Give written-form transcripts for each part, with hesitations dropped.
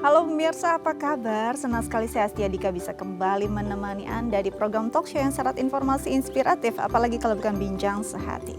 Halo pemirsa, apa kabar? Senang sekali saya Astia Dika bisa kembali menemani Anda di program talk show yang syarat informasi inspiratif, apalagi kalau bukan bincang sehati.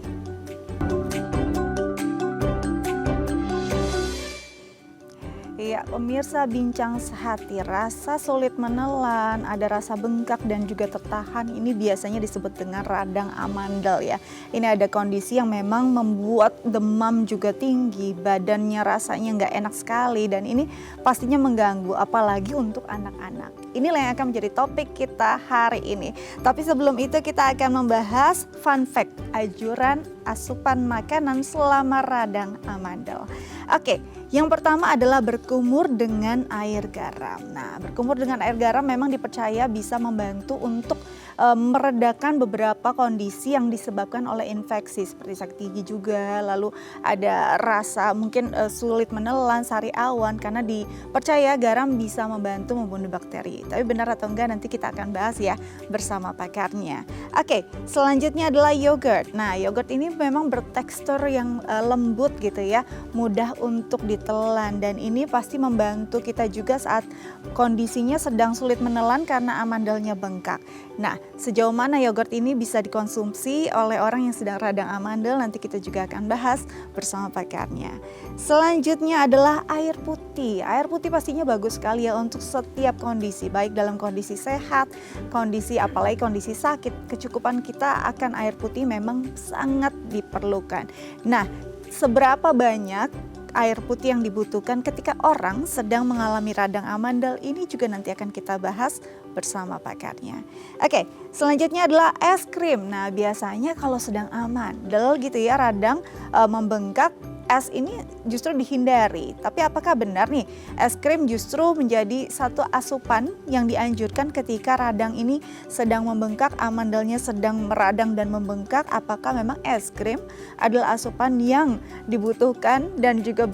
Iya, pemirsa, bincang sehati, rasa sulit menelan, ada rasa bengkak dan juga tertahan, ini biasanya disebut dengan radang amandel ya. Ini ada kondisi yang memang membuat demam juga tinggi, badannya rasanya nggak enak sekali dan ini pastinya mengganggu, apalagi untuk anak-anak. Inilah yang akan menjadi topik kita hari ini. Tapi sebelum itu kita akan membahas fun fact, anjuran asupan makanan selama radang amandel. Oke, yang pertama adalah berkumur dengan air garam. Nah, berkumur dengan air garam memang dipercaya bisa membantu untuk meredakan beberapa kondisi yang disebabkan oleh infeksi seperti sakit gigi juga, lalu ada rasa mungkin sulit menelan, sariawan, karena dipercaya garam bisa membantu membunuh bakteri. Tapi benar atau enggak nanti kita akan bahas ya bersama pakarnya. Oke, selanjutnya adalah yogurt. Nah, yogurt ini memang bertekstur yang lembut gitu ya, mudah untuk ditelan dan ini pasti membantu kita juga saat kondisinya sedang sulit menelan karena amandelnya bengkak. Nah, sejauh mana yogurt ini bisa dikonsumsi oleh orang yang sedang radang amandel, nanti kita juga akan bahas bersama pakarnya. Selanjutnya adalah air putih. Air putih pastinya bagus sekali ya untuk setiap kondisi, baik dalam kondisi sehat, kondisi apalagi kondisi sakit. Kecukupan kita akan air putih memang sangat diperlukan. Nah, seberapa banyak air putih yang dibutuhkan ketika orang sedang mengalami radang amandel, ini juga nanti akan kita bahas bersama pakarnya. Oke, selanjutnya adalah es krim. Nah, biasanya kalau sedang amandel gitu ya, radang membengkak, es ini justru dihindari. Tapi apakah benar nih es krim justru menjadi satu asupan yang dianjurkan ketika radang ini sedang membengkak, amandelnya sedang meradang dan membengkak? Apakah memang es krim adalah asupan yang dibutuhkan dan juga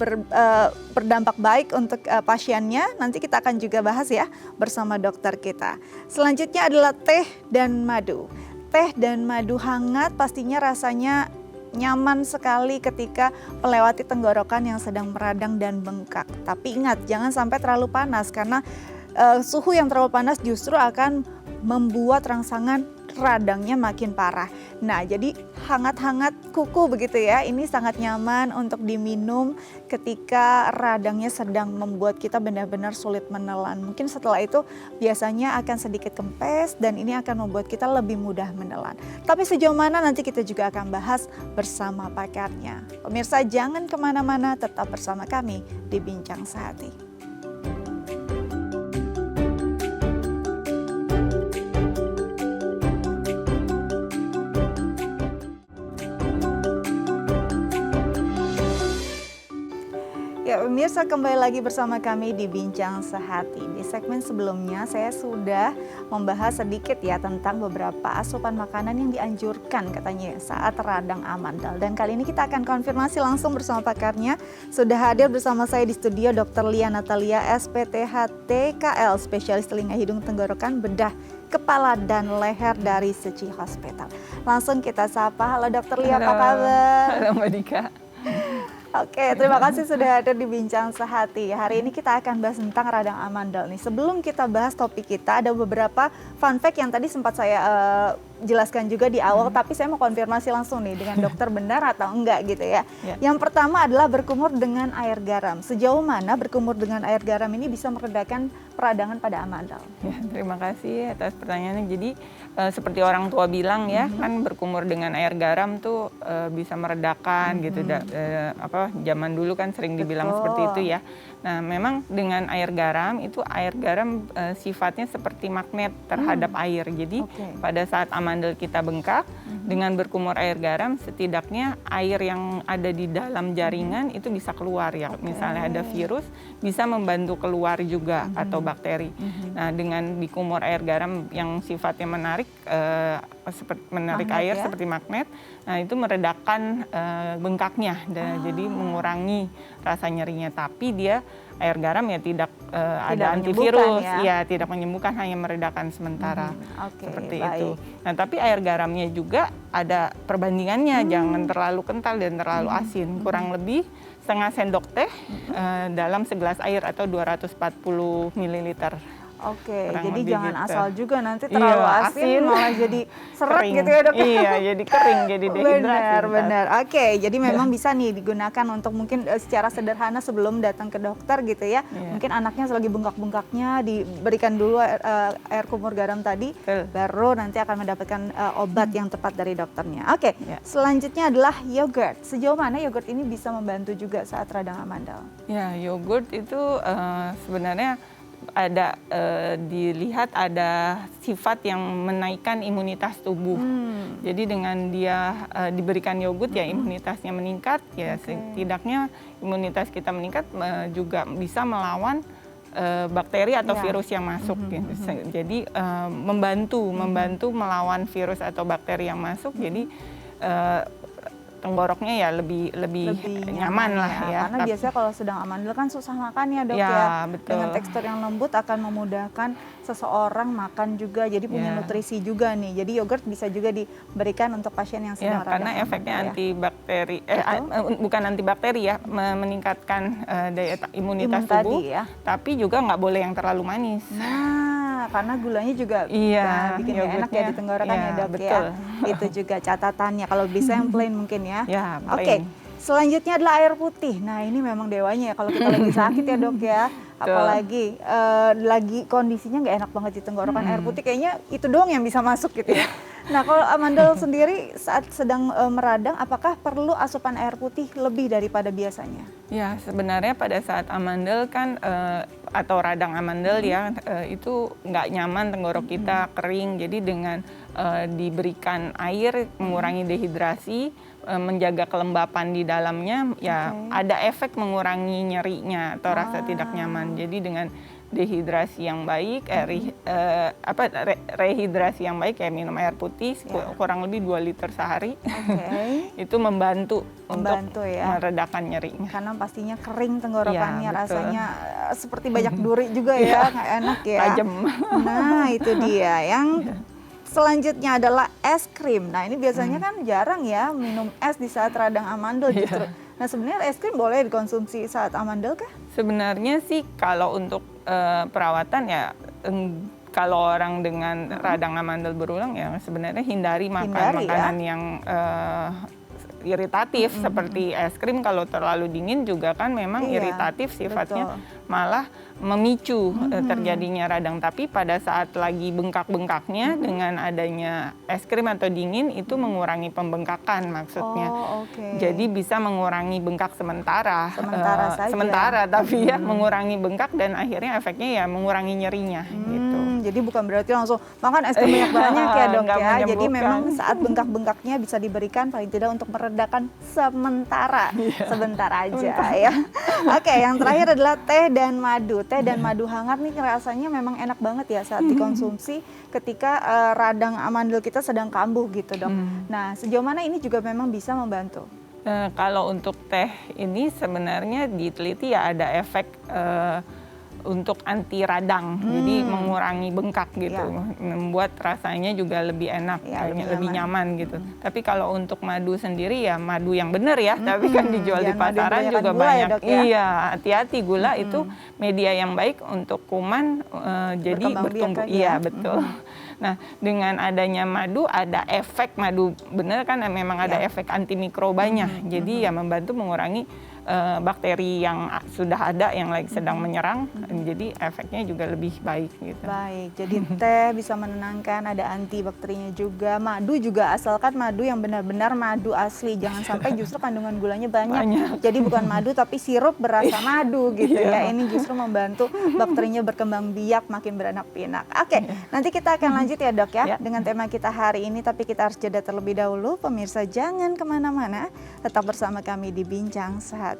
berdampak baik untuk pasiennya? Nanti kita akan juga bahas ya bersama dokter kita. Selanjutnya adalah teh dan madu. Teh dan madu hangat pastinya rasanya nyaman sekali ketika melewati tenggorokan yang sedang meradang dan bengkak. Tapi ingat, jangan sampai terlalu panas karena suhu yang terlalu panas justru akan membuat rangsangan radangnya makin parah. Nah, jadi hangat-hangat kuku begitu ya, ini sangat nyaman untuk diminum ketika radangnya sedang membuat kita benar-benar sulit menelan. Mungkin setelah itu biasanya akan sedikit kempes dan ini akan membuat kita lebih mudah menelan. Tapi sejauh mana nanti kita juga akan bahas bersama pakarnya. Pemirsa jangan kemana-mana, tetap bersama kami di Bincang Sehati. Ya, pemirsa kembali lagi bersama kami di Bincang Sehati. Di segmen sebelumnya saya sudah membahas sedikit ya tentang beberapa asupan makanan yang dianjurkan katanya saat radang amandel. Dan kali ini kita akan konfirmasi langsung bersama pakarnya. Sudah hadir bersama saya di studio Dr. Lia Natalia, SPTH TKL, spesialis telinga hidung tenggorokan bedah kepala dan leher dari Seci Hospital. Langsung kita sapa. Halo Dr. Lia, apa kabar? Halo Mbak Dika. Oke, terima kasih sudah hadir di Bincang Sehati. Hari ini kita akan bahas tentang radang amandel nih. Sebelum kita bahas topik kita, ada beberapa fun fact yang tadi sempat saya jelaskan juga di awal, tapi saya mau konfirmasi langsung nih dengan dokter benar atau enggak gitu ya. Yang pertama adalah berkumur dengan air garam. Sejauh mana berkumur dengan air garam ini bisa meredakan peradangan pada amandel? Ya, terima kasih atas pertanyaannya. Jadi seperti orang tua bilang ya, kan berkumur dengan air garam tuh bisa meredakan gitu. Zaman dulu kan sering dibilang seperti itu ya. Nah, memang dengan air garam sifatnya seperti magnet terhadap air. Jadi pada saat amandel kita bengkak, dengan berkumur air garam setidaknya air yang ada di dalam jaringan itu bisa keluar ya. Misalnya ada virus bisa membantu keluar juga atau bakteri. Nah, dengan dikumur air garam yang sifatnya menarik, menarik Magnet air ya? seperti magnet. Nah, itu meredakan bengkaknya, jadi mengurangi rasa nyerinya. Tapi dia air garam ya tidak ada antivirus, ya? tidak menyembuhkan, hanya meredakan sementara. Oke, Seperti baik. itu. Nah, tapi air garamnya juga ada perbandingannya, jangan terlalu kental dan terlalu asin. Kurang lebih setengah sendok teh dalam segelas air atau 240 ml. Oke, Kurang jadi lebih jangan gitu. asal juga nanti terlalu Iya, asin malah jadi seret kering. gitu ya dok. Iya, jadi kering, jadi dehidrasi. Benar, ntar. benar. Oke, jadi memang bisa nih digunakan untuk mungkin secara sederhana sebelum datang ke dokter gitu ya. Iya. Mungkin anaknya lagi bengkak-bengkaknya diberikan dulu air kumur garam tadi, Betul. baru nanti akan mendapatkan obat yang tepat dari dokternya. Oke, Ya. selanjutnya adalah yogurt. Sejauh mana yogurt ini bisa membantu juga saat radang amandel? Ya, yogurt itu sebenarnya ada dilihat ada sifat yang menaikkan imunitas tubuh. Jadi dengan dia diberikan yogurt ya imunitasnya meningkat, ya setidaknya imunitas kita meningkat juga bisa melawan bakteri atau Ya. virus yang masuk. Gitu. Jadi membantu melawan virus atau bakteri yang masuk. Jadi tenggoroknya ya lebih nyaman lah ya. Karena biasanya kalau sedang amandel kan susah makan ya dok Ya, ya. betul. Dengan tekstur yang lembut akan memudahkan seseorang makan juga. Jadi punya Ya. nutrisi juga nih. Jadi yogurt bisa juga diberikan untuk pasien yang sedang Ya, radang karena amandel efeknya ya. antibakteri, bukan antibakteri ya, meningkatkan daya Imun imunitas tubuh. tadi ya. Tapi juga nggak boleh yang terlalu manis. Nah, karena gulanya juga Iya, bikin nggak enak ya yogurtnya. di tenggorokan Iya, ya dok betul. ya. Itu juga catatannya. Kalau bisa yang plain mungkin ya. Ya, Oke, plain. selanjutnya adalah air putih. Nah ini memang dewanya ya kalau kita lagi sakit ya dok ya. Apalagi lagi kondisinya nggak enak banget di tenggorokan, air putih kayaknya itu doang yang bisa masuk gitu ya. Nah kalau amandel sendiri saat sedang meradang, apakah perlu asupan air putih lebih daripada biasanya? Ya, sebenarnya pada saat amandel kan atau radang amandel ya itu nggak nyaman tenggorok kita kering. Jadi dengan diberikan air mengurangi dehidrasi, menjaga kelembapan di dalamnya, ya ada efek mengurangi nyerinya atau rasa tidak nyaman. Jadi dengan dehidrasi yang baik, rehidrasi yang baik, kayak minum air putih kurang lebih 2 liter sehari, itu membantu untuk ya. meredakan nyerinya. Karena pastinya kering tenggorokannya, Ya, betul. rasanya seperti banyak duri juga ya, nggak enak ya. Tajam. Nah itu dia yang selanjutnya adalah es krim. Nah ini biasanya kan jarang ya minum es di saat radang amandel justru. Nah sebenarnya es krim boleh dikonsumsi saat amandel kah? Sebenarnya sih kalau untuk perawatan ya kalau orang dengan radang amandel berulang ya sebenarnya hindari makanan yang iritatif seperti es krim. Kalau terlalu dingin juga kan memang iritatif sifatnya, malah memicu terjadinya radang. Tapi pada saat lagi bengkak-bengkaknya dengan adanya es krim atau dingin itu mengurangi pembengkakan maksudnya. Jadi bisa mengurangi bengkak sementara saja. Sementara tapi ya mengurangi bengkak dan akhirnya efeknya ya mengurangi nyerinya gitu. Jadi bukan berarti langsung makan es krim banyak-banyak ya dok nggak ya. Jadi menyembuhkan. memang saat bengkak-bengkaknya bisa diberikan paling tidak untuk meredakan sementara, sebentar aja ya. Oke, yang terakhir adalah teh dan madu. Teh dan madu hangat nih rasanya memang enak banget ya saat dikonsumsi ketika radang amandel kita sedang kambuh gitu dok. Nah sejauh mana ini juga memang bisa membantu? Kalau untuk teh ini sebenarnya diteliti ya ada efek untuk anti radang, jadi mengurangi bengkak gitu, membuat rasanya juga lebih enak, lebih nyaman gitu. Tapi kalau untuk madu sendiri ya madu yang benar ya, tapi kan dijual di pasaran juga banyak. Iya, hati-hati gula itu media yang baik untuk kuman, jadi bertumbuh. Iya betul. Nah dengan adanya madu ada efek madu benar kan memang ada efek antimikrobanya, jadi ya membantu mengurangi bakteri yang sudah ada yang lagi sedang menyerang, jadi efeknya juga lebih baik gitu. Baik, jadi teh bisa menenangkan, ada antibakterinya juga. Madu juga asalkan madu yang benar-benar madu asli, jangan sampai justru kandungan gulanya banyak. Jadi bukan madu tapi sirup berasa madu gitu ya. Ini justru membantu bakterinya berkembang biak makin beranak pinak. Oke, nanti kita akan lanjut ya dok ya dengan tema kita hari ini, tapi kita harus jeda terlebih dahulu. Pemirsa jangan kemana-mana, tetap bersama kami di Bincang Sehati.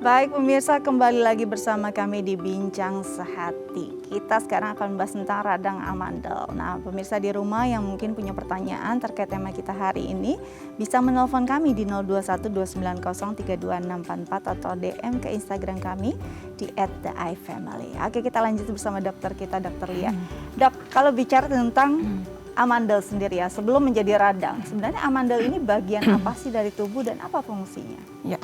Baik pemirsa, kembali lagi bersama kami di Bincang Sehati. Kita sekarang akan membahas tentang radang amandel. Nah pemirsa di rumah yang mungkin punya pertanyaan terkait tema kita hari ini, bisa menelpon kami di 0212903244 atau DM ke Instagram kami di @theifamily. Oke, kita lanjut bersama dokter kita, Dokter Lia. Dok, kalau bicara tentang amandel sendiri ya, sebelum menjadi radang, sebenarnya amandel ini bagian apa sih dari tubuh dan apa fungsinya? Ya,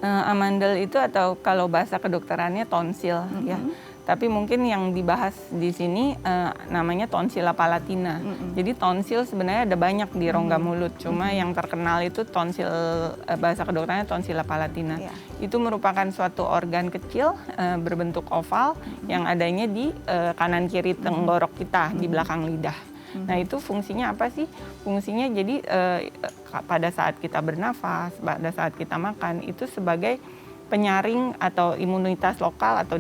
amandel itu atau kalau bahasa kedokterannya tonsil ya. Tapi mungkin yang dibahas di sini namanya tonsilla palatina. Jadi tonsil sebenarnya ada banyak di rongga mulut. Cuma yang terkenal itu tonsil, bahasa kedokterannya tonsilla palatina. Itu merupakan suatu organ kecil berbentuk oval yang adanya di kanan kiri tenggorok kita di belakang lidah. Nah itu fungsinya apa sih? Fungsinya jadi pada saat kita bernafas, pada saat kita makan itu sebagai penyaring atau imunitas lokal atau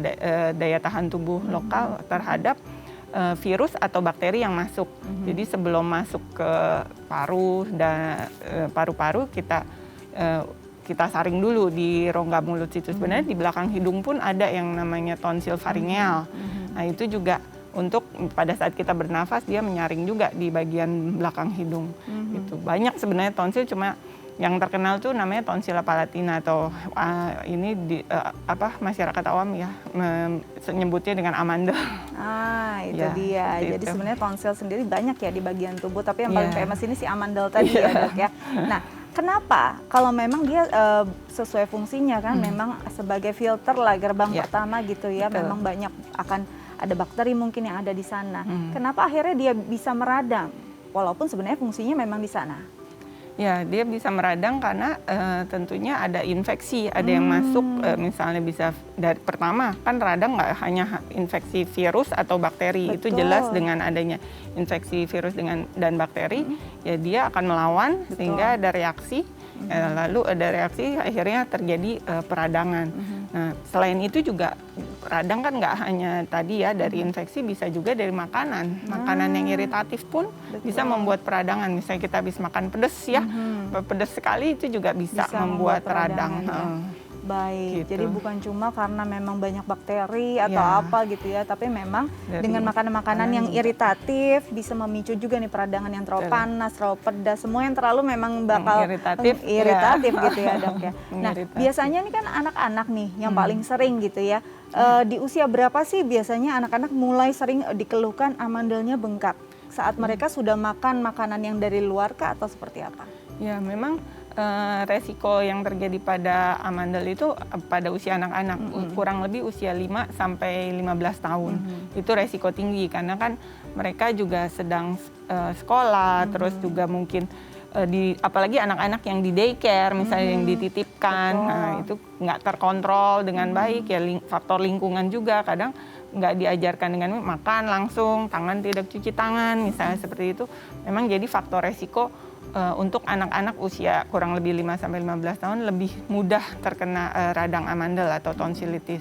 daya tahan tubuh lokal terhadap virus atau bakteri yang masuk. Jadi sebelum masuk ke paru dan paru-paru kita saring dulu di rongga mulut situ. Sebenarnya di belakang hidung pun ada yang namanya tonsil faringeal. Nah itu juga untuk pada saat kita bernafas dia menyaring juga di bagian belakang hidung. Gitu. Banyak sebenarnya tonsil, cuma yang terkenal tuh namanya tonsilla palatina atau ini masyarakat awam ya menyebutnya dengan amandel. Itu dia. Jadi itu. sebenarnya tonsil sendiri banyak ya di bagian tubuh, tapi yang paling famous ini si amandel tadi ya, Dok ya. Nah, kenapa kalau memang dia sesuai fungsinya kan memang sebagai filter lah gerbang pertama gitu ya. Betul. Memang banyak akan ada bakteri mungkin yang ada di sana. Kenapa akhirnya dia bisa meradang? Walaupun sebenarnya fungsinya memang di sana. Ya, dia bisa meradang karena tentunya ada infeksi, ada yang masuk, misalnya bisa dari pertama kan radang nggak hanya infeksi virus atau bakteri. Itu jelas dengan adanya infeksi virus dan bakteri, ya dia akan melawan sehingga ada reaksi, lalu ada reaksi akhirnya terjadi peradangan. Nah, selain itu juga radang kan nggak hanya tadi ya dari infeksi, bisa juga dari makanan. Makanan yang iritatif pun bisa membuat peradangan. Misalnya kita habis makan pedas ya, pedas sekali itu juga bisa membuat radang. Ya. Baik, Gitu. jadi bukan cuma karena memang banyak bakteri atau apa gitu ya, tapi memang dengan makanan-makanan yang iritatif bisa memicu juga nih peradangan yang terlalu panas, terlalu pedas, semua yang terlalu memang bakal iritatif gitu ya, Dok ya. Nah, biasanya nih kan anak-anak nih yang paling sering gitu ya. Di usia berapa sih biasanya anak-anak mulai sering dikeluhkan amandelnya bengkak? Saat mereka sudah makan makanan yang dari luar kah atau seperti apa? Ya, memang resiko yang terjadi pada amandel itu pada usia anak-anak, kurang lebih usia 5 sampai 15 tahun. Itu resiko tinggi karena kan mereka juga sedang sekolah, terus juga mungkin apalagi anak-anak yang di daycare misalnya yang dititipkan, nah itu nggak terkontrol dengan baik ya, faktor lingkungan juga kadang nggak diajarkan dengan makan langsung, tangan tidak cuci tangan misalnya seperti itu, memang jadi faktor resiko untuk anak-anak usia kurang lebih 5-15 tahun lebih mudah terkena radang amandel atau tonsilitis.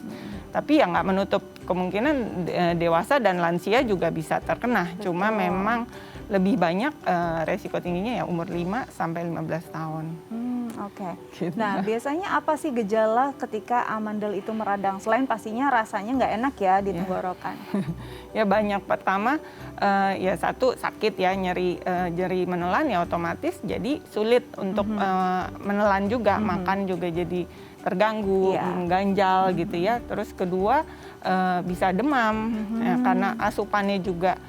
Tapi ya nggak menutup kemungkinan dewasa dan lansia juga bisa terkena. Cuma memang lebih banyak resiko tingginya ya umur 5-15 tahun. Oke. Gitu. Nah, biasanya apa sih gejala ketika amandel itu meradang? Selain pastinya rasanya nggak enak ya di tenggorokan. Ya banyak. Pertama ya satu sakit ya, nyeri menelan ya otomatis jadi sulit untuk menelan juga, makan juga jadi terganggu, ganjal gitu ya. Terus kedua bisa demam ya, karena asupannya juga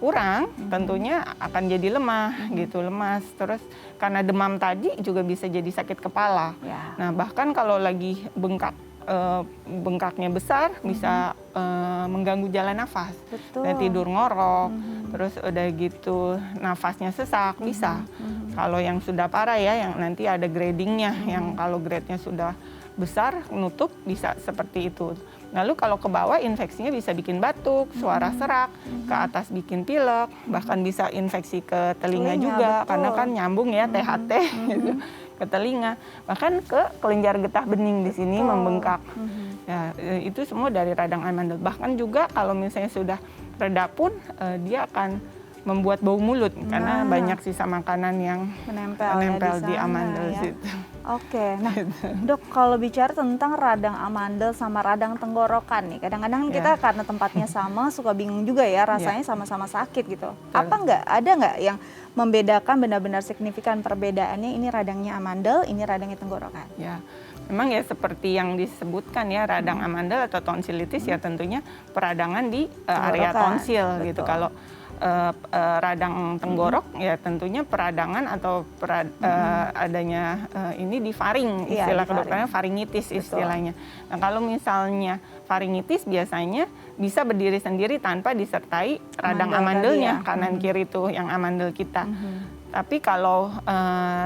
kurang, tentunya akan jadi lemah gitu, lemas. Terus karena demam tadi juga bisa jadi sakit kepala. Nah bahkan kalau lagi bengkaknya besar bisa mengganggu jalan nafas. Dan tidur ngorok, terus udah gitu nafasnya sesak bisa. Kalau yang sudah parah ya, yang nanti ada gradingnya, yang kalau grade-nya sudah besar nutup bisa seperti itu. Lalu kalau ke bawah infeksinya bisa bikin batuk, suara serak, ke atas bikin pilek, bahkan bisa infeksi ke telinga juga, karena kan nyambung ya THT gitu, ke telinga, bahkan ke kelenjar getah bening di sini membengkak. Ya, itu semua dari radang amandel. Bahkan juga kalau misalnya sudah reda pun dia akan membuat bau mulut karena banyak sisa makanan yang menempel di amandel situ. Oke, nah dok kalau bicara tentang radang amandel sama radang tenggorokan nih, kadang-kadang kita karena tempatnya sama suka bingung juga ya rasanya sama-sama sakit gitu. Ada nggak yang membedakan benar-benar signifikan perbedaannya ini radangnya amandel, ini radangnya tenggorokan? Ya, memang ya seperti yang disebutkan ya radang amandel atau tonsilitis ya tentunya peradangan di area tonsil gitu. Kalau radang tenggorok ya tentunya peradangan atau adanya ini di faring, istilah kedokterannya faringitis istilahnya. Nah kalau misalnya faringitis biasanya bisa berdiri sendiri tanpa disertai radang amandelnya kanan kiri itu yang amandel kita. Tapi kalau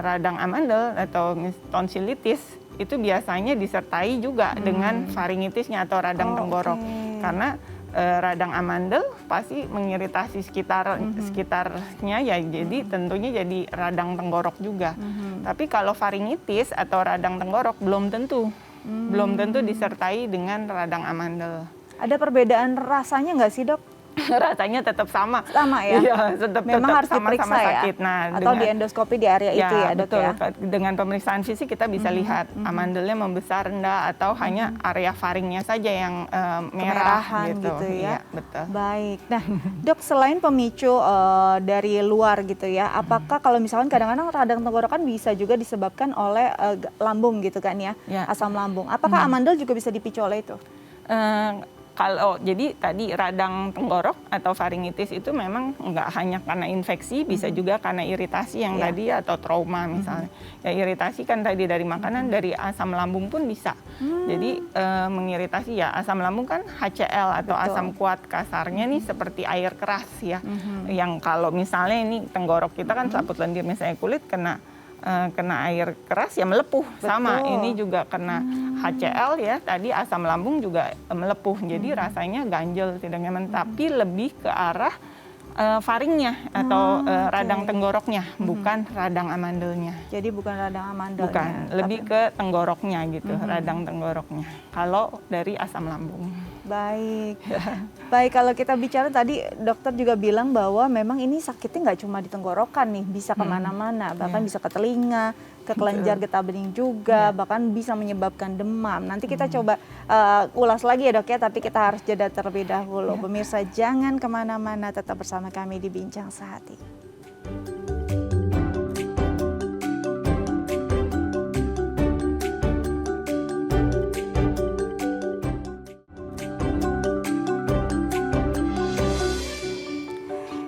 radang amandel atau tonsilitis itu biasanya disertai juga dengan faringitisnya atau radang tenggorok karena radang amandel pasti mengiritasi sekitarnya ya, jadi tentunya jadi radang tenggorok juga. Tapi kalau faringitis atau radang tenggorok belum tentu disertai dengan radang amandel. Ada perbedaan rasanya nggak sih dok? Rasanya tetap sama. Sama ya? Iya, memang harus sama-sama diperiksa ya? sakit. Nah, atau di endoskopi di area itu ya dok betul. ya? Dengan pemeriksaan fisik kita bisa lihat amandelnya membesar rendah atau hanya area faringnya saja yang merah gitu ya. Iya, betul. Baik. Nah dok selain pemicu dari luar gitu ya, apakah kalau misalkan kadang-kadang radang tenggorokan bisa juga disebabkan oleh lambung gitu kan ya, asam lambung. Apakah amandel juga bisa dipicu oleh itu? Kalau jadi tadi radang tenggorok atau faringitis itu memang nggak hanya karena infeksi, bisa juga karena iritasi yang tadi atau trauma misalnya. Ya iritasi kan tadi dari makanan, dari asam lambung pun bisa. Jadi mengiritasi ya asam lambung kan HCl atau asam kuat kasarnya nih seperti air keras ya. Yang kalau misalnya ini tenggorok kita kan selaput lendir misalnya kulit kena air keras ya melepuh. Sama ini juga kena HCl ya tadi asam lambung juga melepuh, jadi rasanya ganjel tidak nyaman, tapi lebih ke arah faringnya atau radang tenggoroknya, bukan radang amandelnya. Jadi bukan radang amandelnya? Bukan, lebih ke tenggoroknya gitu, radang tenggoroknya kalau dari asam lambung. Baik. Baik, kalau kita bicara tadi dokter juga bilang bahwa memang ini sakitnya nggak cuma di tenggorokan nih, bisa kemana-mana, bahkan bisa ke telinga, ke kelenjar getah bening juga, bahkan bisa menyebabkan demam. Nanti kita coba ulas lagi ya dok ya, tapi kita harus jeda terlebih dahulu. Pemirsa jangan kemana-mana, tetap bersama kami di Bincang Sehati.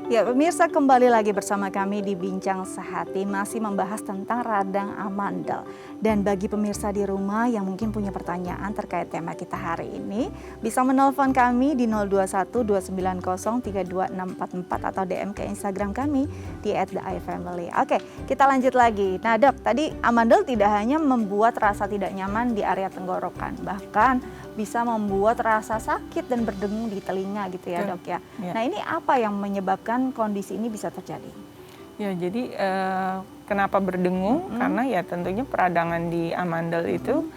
Ya pemirsa, kembali lagi bersama kami di Bincang Sehati, masih membahas tentang radang amandel. Dan bagi pemirsa di rumah yang mungkin punya pertanyaan terkait tema kita hari ini, bisa menelpon kami di 021-290-32644 atau DM ke Instagram kami di @theifamily. Oke, kita lanjut lagi. Nah dok, tadi amandel tidak hanya membuat rasa tidak nyaman di area tenggorokan, bahkan bisa membuat rasa sakit dan berdengung di telinga gitu ya dok ya. Nah ini apa yang menyebabkan kondisi ini bisa terjadi? Ya jadi kenapa berdengung? Karena ya tentunya peradangan di amandel itu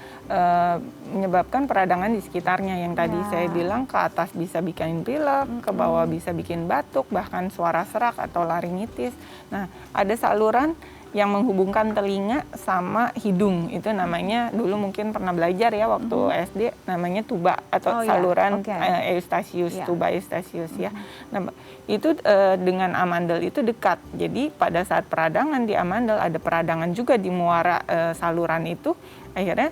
menyebabkan peradangan di sekitarnya yang tadi saya bilang, ke atas bisa bikin pilek, ke bawah bisa bikin batuk, bahkan suara serak atau laringitis. Nah ada saluran yang menghubungkan telinga sama hidung, itu namanya dulu mungkin pernah belajar ya waktu SD, namanya tuba atau saluran Eustachius, tuba Eustachius ya. Nah itu dengan amandel itu dekat, jadi pada saat peradangan di amandel ada peradangan juga di muara saluran itu, akhirnya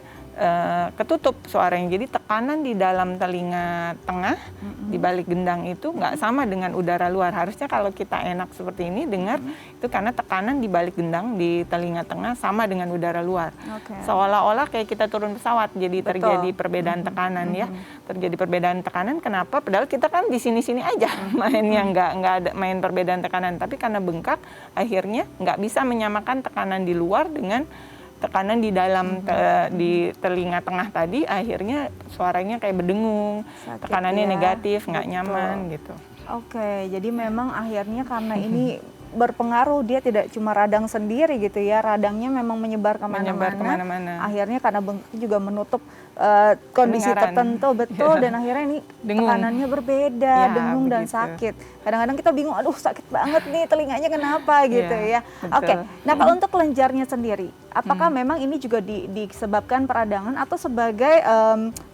ketutup suaranya. Jadi tekanan di dalam telinga tengah di balik gendang itu nggak sama dengan udara luar. Harusnya kalau kita enak seperti ini dengar itu karena tekanan di balik gendang di telinga tengah sama dengan udara luar. Seolah-olah kayak kita turun pesawat, jadi terjadi perbedaan tekanan ya. Terjadi perbedaan tekanan, kenapa? Padahal kita kan di sini-sini aja mainnya, nggak ada main perbedaan tekanan. Tapi karena bengkak akhirnya nggak bisa menyamakan tekanan di luar dengan tekanan di dalam di telinga tengah tadi, akhirnya suaranya kayak berdengung, sakit, tekanannya negatif, nggak nyaman gitu. Oke, jadi memang akhirnya karena ini berpengaruh, dia tidak cuma radang sendiri gitu ya, radangnya memang menyebar kemana-mana. Akhirnya karena bengkak juga menutup kondisi Pendengaran. tertentu, betul, dan akhirnya ini Dengung. tekanannya berbeda, Ya, dengung dan begitu. sakit. Kadang-kadang kita bingung, aduh sakit banget nih telinganya kenapa gitu Ya, ya. betul. Oke, nah kalau untuk kelenjarnya sendiri, apakah memang ini juga disebabkan peradangan atau sebagai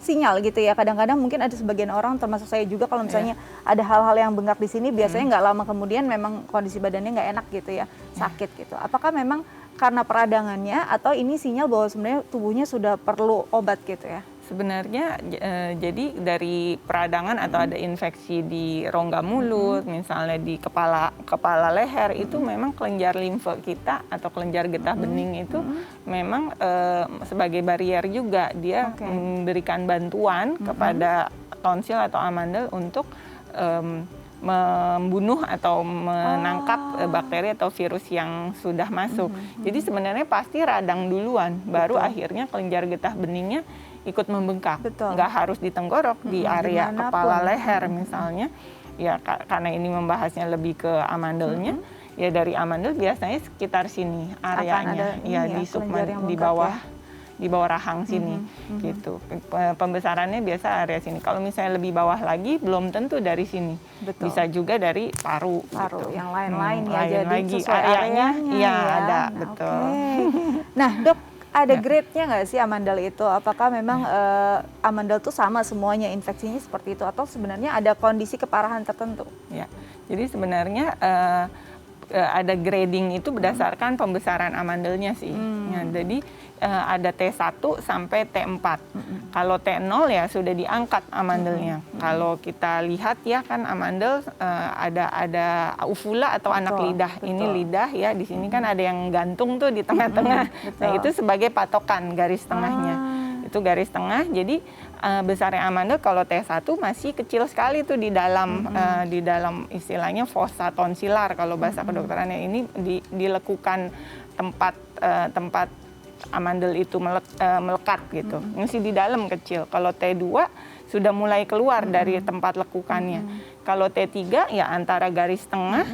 sinyal gitu ya? Kadang-kadang mungkin ada sebagian orang, termasuk saya juga, kalau misalnya ada hal-hal yang bengkak di sini, biasanya nggak lama kemudian memang kondisi badannya nggak enak gitu ya, sakit gitu. Apakah memang karena peradangannya atau ini sinyal bahwa sebenarnya tubuhnya sudah perlu obat gitu ya? Sebenarnya jadi dari peradangan atau ada infeksi di rongga mulut, misalnya di kepala leher, itu memang kelenjar limfe kita atau kelenjar getah bening itu memang sebagai barier juga, dia memberikan bantuan kepada tonsil atau amandel untuk membunuh atau menangkap bakteri atau virus yang sudah masuk. Jadi sebenarnya pasti radang duluan, baru akhirnya kelenjar getah beningnya ikut membengkak. Betul. Nggak harus di tenggorok, di area dimanapun. kepala leher misalnya. Ya karena ini membahasnya lebih ke amandelnya, ya dari amandel biasanya sekitar sini areanya, ada ya ini ya, di kelenjar yang di bengkak bawah ya. di bawah rahang sini gitu. Pembesarannya biasa area sini. Kalau misalnya lebih bawah lagi belum tentu dari sini. Betul. Bisa juga dari paru Paru gitu. yang lain-lain ya, lain jadi lagi sesuai areanya ya. iya ada, Nah, betul. oke. Nah, Dok, ada grade-nya nggak sih amandel itu? Apakah memang amandel itu sama semuanya, infeksinya seperti itu, atau sebenarnya ada kondisi keparahan tertentu? Ya. Jadi sebenarnya ada grading itu berdasarkan pembesaran amandelnya sih. Ya, jadi ada T1 sampai T4. Kalau T0 ya sudah diangkat amandelnya. Kalau kita lihat ya kan amandel ada uvula atau anak lidah. Ini lidah ya, di sini kan ada yang gantung tuh di tengah-tengah. Nah, itu sebagai patokan garis tengahnya. Itu garis tengah. Jadi besarnya amandel kalau T1 masih kecil sekali tuh di dalam istilahnya fossa tonsilar kalau bahasa kedokterannya. Ini dilekukan tempat amandel itu melekat gitu. Masih di dalam kecil. Kalau T2 sudah mulai keluar dari tempat lekukannya. Kalau T3 ya antara garis tengah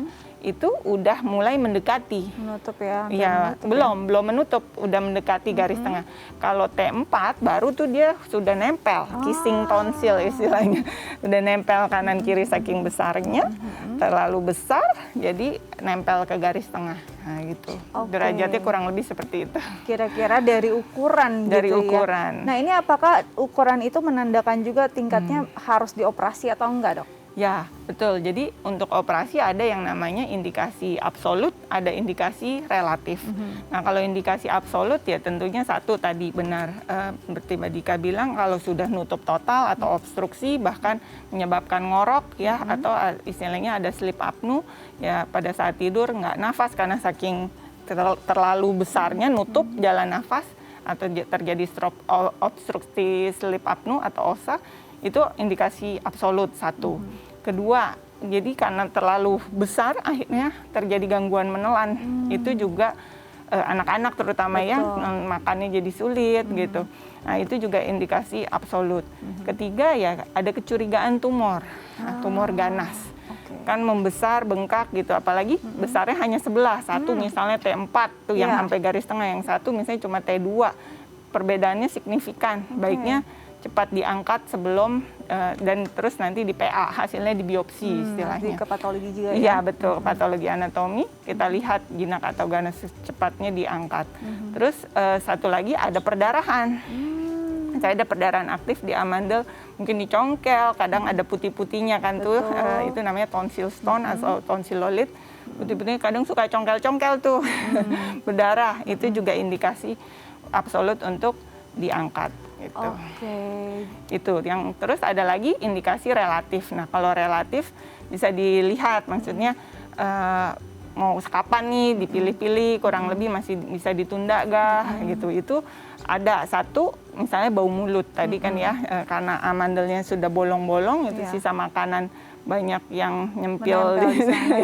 itu udah mulai mendekati. Menutup ya? Ya, belum menutup, udah mendekati garis tengah. Kalau T4 baru tuh dia sudah nempel, kissing tonsil istilahnya. Udah nempel kanan kiri saking besarnya, terlalu besar, jadi nempel ke garis tengah. Nah gitu, derajatnya kurang lebih seperti itu. Kira-kira dari ukuran Dari gitu ukuran. ya? Nah, ini apakah ukuran itu menandakan juga tingkatnya harus dioperasi atau enggak, Dok? Ya, betul. Jadi untuk operasi ada yang namanya indikasi absolut, ada indikasi relatif. Nah, kalau indikasi absolut ya tentunya satu tadi benar seperti Mbak Dika bilang kalau sudah nutup total atau obstruksi bahkan menyebabkan ngorok ya atau istilahnya ada sleep apnea ya pada saat tidur nggak nafas karena saking terlalu besarnya nutup jalan nafas atau terjadi obstruksi sleep apnea atau OSA. Itu indikasi absolut satu. Kedua, jadi karena terlalu besar akhirnya terjadi gangguan menelan. Itu juga anak-anak terutama ya makannya jadi sulit gitu. Nah, itu juga indikasi absolut. Ketiga ya ada kecurigaan tumor, tumor ganas. Kan membesar, bengkak gitu. Apalagi besarnya hanya sebelah. Satu misalnya T4 tuh yang sampai garis tengah, yang satu misalnya cuma T2. Perbedaannya signifikan. Baiknya cepat diangkat sebelum dan terus nanti di PA hasilnya di biopsi istilahnya. Ke patologi juga ya? Iya betul, patologi anatomi kita lihat jinak atau ganas secepatnya diangkat. Terus satu lagi ada perdarahan. Saya ada perdarahan aktif di amandel, mungkin di congkel, kadang ada putih-putihnya kan tuh, itu namanya tonsil stone atau tonsilolit. Putih-putihnya kadang suka congkel-congkel tuh, berdarah. Itu juga indikasi absolut untuk diangkat. Gitu. Itu yang terus ada lagi indikasi relatif. Nah kalau relatif bisa dilihat maksudnya mau kapan nih dipilih-pilih kurang lebih masih bisa ditunda gak gitu. Itu ada satu misalnya bau mulut tadi kan ya karena amandelnya sudah bolong-bolong itu sisa makanan banyak yang nyempil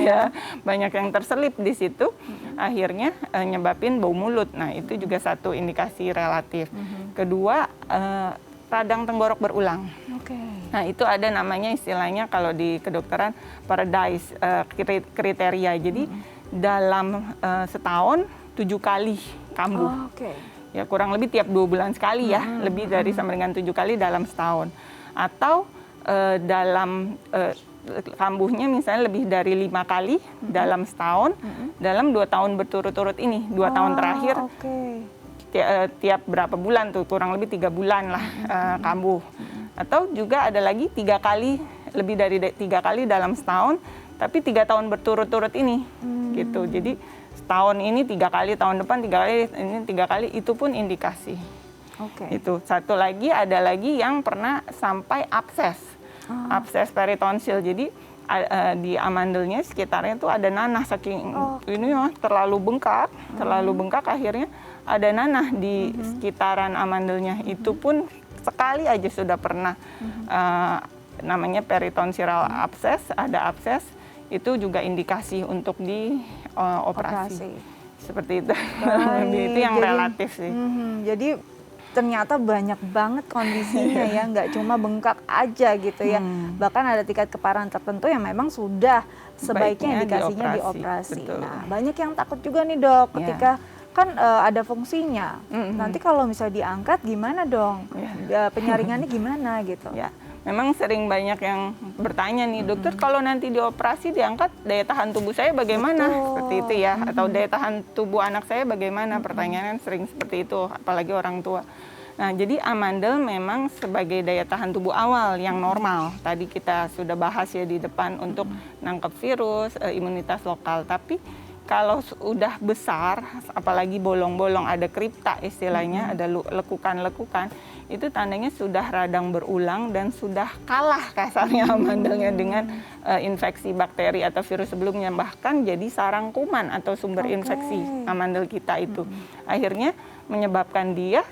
ya, banyak yang terselip di situ, akhirnya nyebabin bau mulut. Nah itu juga satu indikasi relatif. Kedua radang tenggorok berulang. Nah itu ada namanya istilahnya kalau di kedokteran paradise kriteria. Jadi dalam setahun 7 kali kambuh. ya kurang lebih tiap 2 bulan sekali ya, lebih dari sampai dengan 7 kali dalam setahun. Atau dalam kambuhnya misalnya lebih dari 5 kali dalam setahun, dalam 2 tahun berturut-turut ini, 2 tahun terakhir. Tiap berapa bulan tuh, kurang lebih 3 bulan lah kambuh. Atau juga ada lagi 3 kali, lebih dari 3 kali dalam setahun, tapi 3 tahun berturut-turut ini, gitu. Jadi setahun ini 3 kali, tahun depan 3 kali, ini 3 kali, itu pun indikasi. Itu satu lagi, ada lagi yang pernah sampai abses, abses peritonsil. Jadi di amandelnya sekitarnya tuh ada nanah, saking ini ya terlalu bengkak akhirnya ada nanah di sekitaran amandelnya. Itu pun sekali aja sudah pernah namanya peritonsilal abses, ada abses, itu juga indikasi untuk dioperasi. Seperti itu. Itu yang relatif sih. Jadi ternyata banyak banget kondisinya ya, nggak cuma bengkak aja gitu ya. Bahkan ada tingkat keparahan tertentu yang memang sudah sebaiknya indikasinya dioperasi. Nah, banyak yang takut juga nih dok, ketika kan ada fungsinya. Nanti kalau misalnya diangkat gimana dong? Penyaringannya gimana gitu? Ya, memang sering banyak yang bertanya nih, dokter kalau nanti dioperasi diangkat daya tahan tubuh saya bagaimana? Seperti itu ya, atau daya tahan tubuh anak saya bagaimana? Pertanyaan sering seperti itu, apalagi orang tua. Nah, jadi amandel memang sebagai daya tahan tubuh awal yang normal. Tadi kita sudah bahas ya di depan untuk nangkep virus, imunitas lokal. Tapi kalau udah besar, apalagi bolong-bolong, ada kripta istilahnya, ada lekukan-lekukan, itu tandanya sudah radang berulang dan sudah kalah kasarnya amandelnya dengan infeksi bakteri atau virus sebelumnya. Bahkan jadi sarang kuman atau sumber infeksi amandel kita itu. Akhirnya menyebabkan dia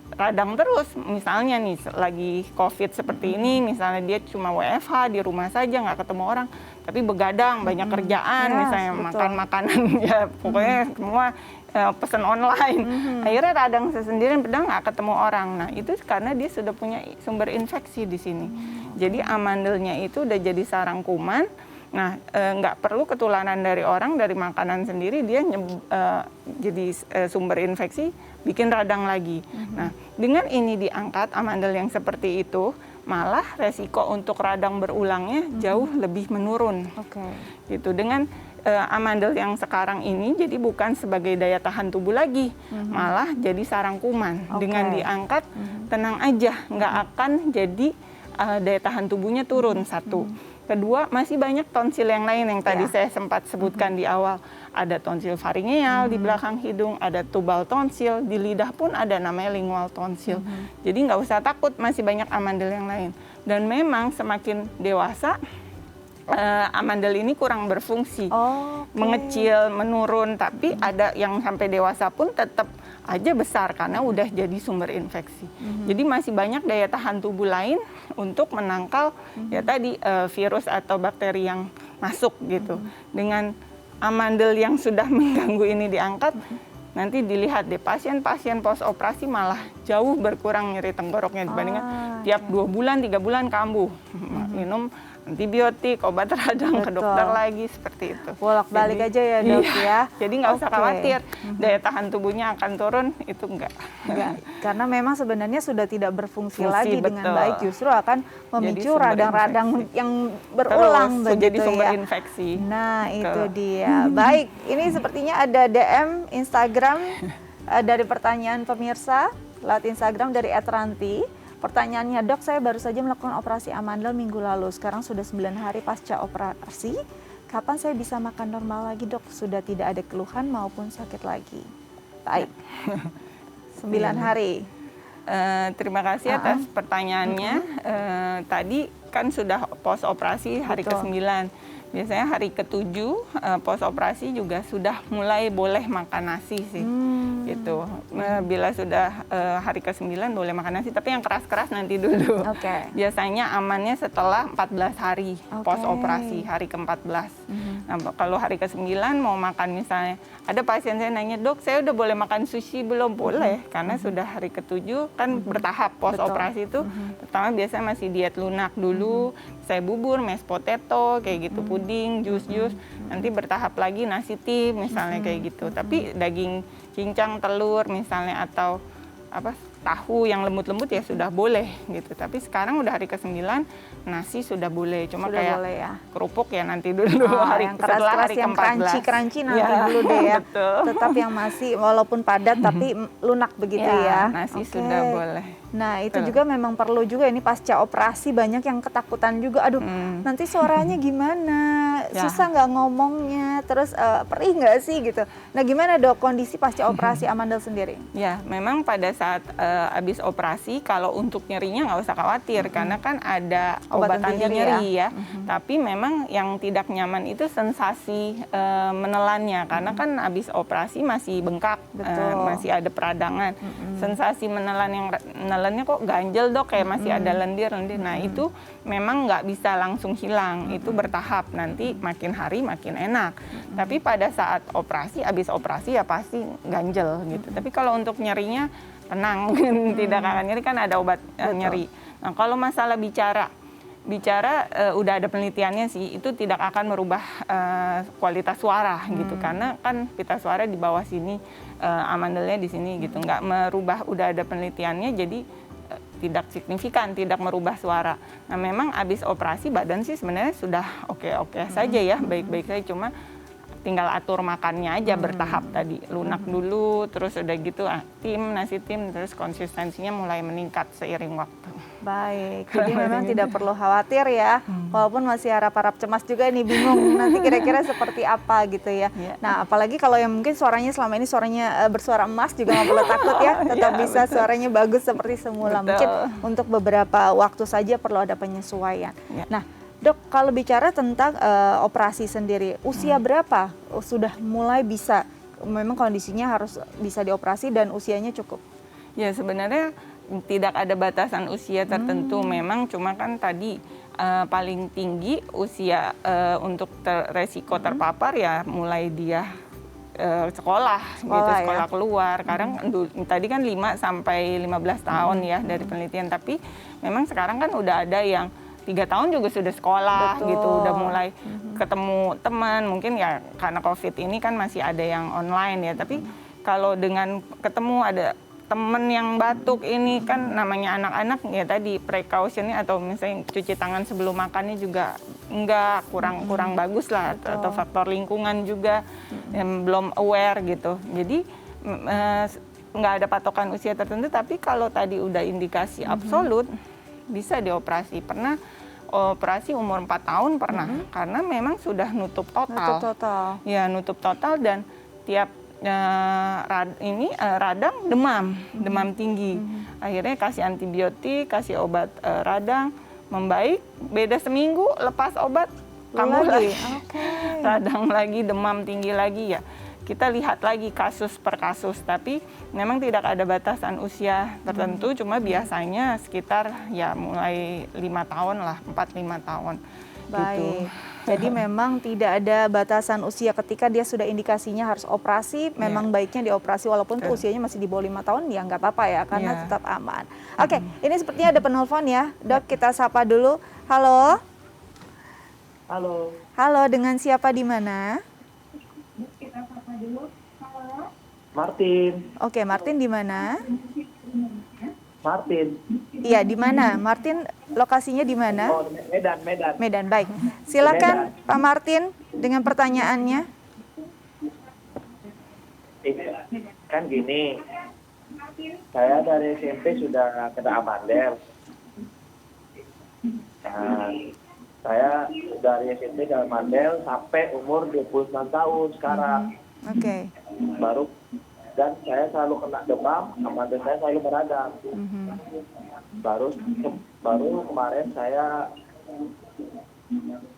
radang terus. Misalnya nih lagi COVID seperti ini, misalnya dia cuma WFH di rumah saja, nggak ketemu orang, tapi begadang, banyak kerjaan, misalnya makan makanan ya pokoknya semua pesan online. Akhirnya radang sendiri, padahal nggak ketemu orang. Nah itu karena dia sudah punya sumber infeksi di sini. Jadi amandelnya itu udah jadi sarang kuman. Nah nggak perlu ketularan dari orang, dari makanan sendiri dia jadi sumber infeksi, bikin radang lagi. Nah dengan ini diangkat amandel yang seperti itu, malah resiko untuk radang berulangnya jauh lebih menurun. Gitu. Dengan amandel yang sekarang ini jadi bukan sebagai daya tahan tubuh lagi, malah jadi sarang kuman. Dengan diangkat tenang aja, nggak akan jadi daya tahan tubuhnya turun. Satu. Kedua, masih banyak tonsil yang lain yang tadi saya sempat sebutkan di awal. Ada tonsil faringeal di belakang hidung, ada tubal tonsil, di lidah pun ada namanya lingual tonsil. Jadi nggak usah takut, masih banyak amandel yang lain. Dan memang semakin dewasa, amandel ini kurang berfungsi, mengecil, menurun, tapi ada yang sampai dewasa pun tetap aja besar karena udah jadi sumber infeksi. Jadi masih banyak daya tahan tubuh lain untuk menangkal ya tadi virus atau bakteri yang masuk gitu. Dengan amandel yang sudah mengganggu ini diangkat, nanti dilihat deh pasien-pasien post operasi malah jauh berkurang nyeri tenggoroknya dibandingkan tiap 2 bulan, 3 bulan kambuh. Minum antibiotik, obat radang, ke dokter lagi, seperti itu. Bolak-balik aja ya dok ya. Jadi nggak usah khawatir daya tahan tubuhnya akan turun, itu enggak. Karena memang sebenarnya sudah tidak berfungsi lagi dengan baik, justru akan memicu radang-radang yang berulang begitu jadi sumber infeksi. Nah itu dia. Baik, ini sepertinya ada DM Instagram dari pertanyaan pemirsa lewat Instagram dari @ranti. Pertanyaannya, dok, saya baru saja melakukan operasi amandel minggu lalu. Sekarang sudah 9 hari pasca operasi. Kapan saya bisa makan normal lagi, dok? Sudah tidak ada keluhan maupun sakit lagi. Baik. 9 hari. Terima kasih atas pertanyaannya. Tadi kan sudah pos operasi hari ke-9. Biasanya hari ke-7 pos operasi juga sudah mulai boleh makan nasi sih. Gitu. Bila sudah hari ke-9 boleh makan nasi, tapi yang keras-keras nanti dulu. Biasanya amannya setelah 14 hari pos operasi, hari ke-14. Nah, kalau hari ke-9 mau makan misalnya, ada pasien saya nanya, "Dok, saya udah boleh makan sushi belum?" Boleh, karena sudah hari ke-7 kan bertahap pos operasi itu. Pertama biasanya masih diet lunak dulu, saya bubur, mashed potato, kayak gitu, puding, jus-jus. Nanti bertahap lagi nasi tim misalnya kayak gitu. Tapi daging cincang, telur misalnya atau apa tahu yang lembut-lembut ya sudah boleh gitu. Tapi sekarang udah hari ke-9 nasi sudah boleh. Cuma Sudah kayak boleh ya. kerupuk ya nanti dulu hari yang setelah keras-keras, hari yang ke-14. crunchy nanti Ya, dulu deh ya. betul. Tetap yang masih walaupun padat tapi lunak begitu ya. Nasi Oke. sudah boleh. Nah itu Betul. juga memang perlu juga ini pasca operasi banyak yang ketakutan juga. Aduh nanti suaranya gimana? Ya. Susah nggak ngomongnya? Terus perih nggak sih gitu? Nah gimana dok kondisi pasca operasi Amandel sendiri? Ya, memang pada saat habis operasi, kalau untuk nyerinya nggak usah khawatir, karena kan ada Obat obat anti anti nyeri nyeri ya. Tapi memang yang tidak nyaman itu sensasi menelannya, karena kan habis operasi masih bengkak, Betul. masih ada peradangan. Sensasi menelan yang nelannya kok ganjel dok, kayak masih ada lendir-lendir. Nah itu memang nggak bisa langsung hilang, itu bertahap. Nanti makin hari makin enak. Tapi pada saat operasi, habis operasi ya pasti ganjel gitu. Tapi kalau untuk nyerinya tenang, tidak akan nyeri, kan ada obat nyeri. Nah kalau masalah bicara udah ada penelitiannya sih, itu tidak akan merubah kualitas suara gitu, karena kan pita suara di bawah sini, amandelnya di sini gitu, nggak merubah, udah ada penelitiannya, jadi tidak signifikan, tidak merubah suara. Nah memang habis operasi badan sih sebenarnya sudah oke-oke saja ya, baik-baik saja, cuma tinggal atur makannya aja bertahap tadi, lunak dulu, terus udah gitu nasi tim, terus konsistensinya mulai meningkat seiring waktu. Baik, jadi memang tidak perlu khawatir ya, walaupun masih harap-harap cemas juga nih, bingung nanti kira-kira seperti apa gitu ya. Nah apalagi kalau yang mungkin suaranya selama ini suaranya bersuara emas juga nggak perlu takut ya, tetap bisa betul. suaranya bagus seperti semula. Betul. Mungkin untuk beberapa waktu saja perlu ada penyesuaian. Nah dok, kalau bicara tentang operasi sendiri, usia berapa sudah mulai bisa, memang kondisinya harus bisa dioperasi dan usianya cukup? Ya sebenarnya tidak ada batasan usia tertentu, memang cuma kan tadi paling tinggi usia untuk resiko terpapar ya mulai dia sekolah gitu, sekolah ya? keluar. Kadang tadi kan 5 sampai 15 tahun ya dari penelitian, tapi memang sekarang kan udah ada yang 3 tahun juga sudah sekolah. Betul. Gitu, udah mulai ketemu teman. Mungkin ya karena COVID ini kan masih ada yang online ya, tapi kalau dengan ketemu ada temen yang batuk ini kan namanya anak-anak ya tadi precautionnya atau misalnya cuci tangan sebelum makannya juga kurang bagus lah. Betul. Atau faktor lingkungan juga yang belum aware gitu. Jadi nggak ada patokan usia tertentu, tapi kalau tadi udah indikasi absolut bisa dioperasi. Pernah operasi umur 4 tahun pernah, karena memang sudah nutup total. Ya nutup total dan tiap radang demam tinggi. Akhirnya kasih antibiotik, kasih obat radang, membaik, beda seminggu lepas obat kambuh lagi. Radang lagi, demam tinggi lagi ya. Kita lihat lagi kasus per kasus, tapi memang tidak ada batasan usia tertentu, cuma biasanya sekitar ya mulai 5 tahun lah, 4-5 tahun. Baik, gitu. Jadi memang tidak ada batasan usia ketika dia sudah indikasinya harus operasi, memang baiknya dioperasi walaupun tuh usianya masih di bawah 5 tahun ya nggak apa-apa ya, karena tetap aman. Oke, ini sepertinya ada penelpon ya, dok kita sapa dulu. Halo? Halo. Halo, dengan siapa di mana? Martin. Oke, Martin di mana? Martin. Iya, di mana? Martin, lokasinya di mana? Oh, Medan. Medan, baik. Silakan Pak Martin dengan pertanyaannya. Ini kan gini, saya dari SMP sudah kena amandel. Nah, saya dari SMP kena amandel sampai umur 29 tahun sekarang. Oke. Dan saya selalu kena demam, amandel saya selalu meradang. Baru kemarin saya